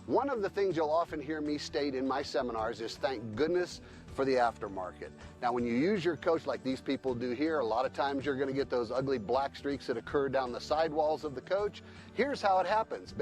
One of the things you'll often hear me state in my seminars is thank goodness for the aftermarket. Now, when you use your coach like these people do here, a lot of times you're going to get those ugly black streaks that occur down the sidewalls of the coach. Here's how it happens.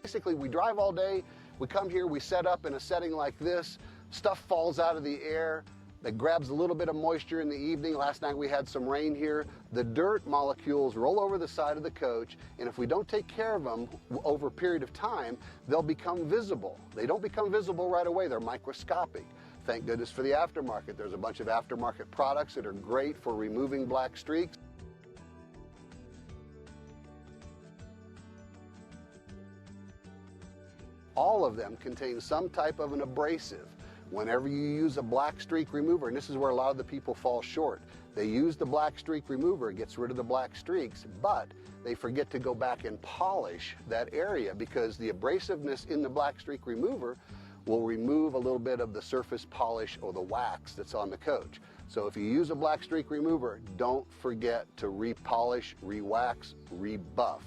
Basically, we drive all day, we come here, we set up in a setting like this, stuff falls out of the air, that grabs a little bit of moisture in the evening. Last night we had some rain here. The dirt molecules roll over the side of the coach, and if we don't take care of them over a period of time, they'll become visible. They don't become visible right away, they're microscopic. Thank goodness for the aftermarket. There's a bunch of aftermarket products that are great for removing black streaks. All of them contain some type of an abrasive. Whenever you use a black streak remover, and this is where a lot of the people fall short, they use the black streak remover, it gets rid of the black streaks, but they forget to go back and polish that area because the abrasiveness in the black streak remover will remove a little bit of the surface polish or the wax that's on the coach. So if you use a black streak remover, don't forget to repolish, re-wax, rebuff.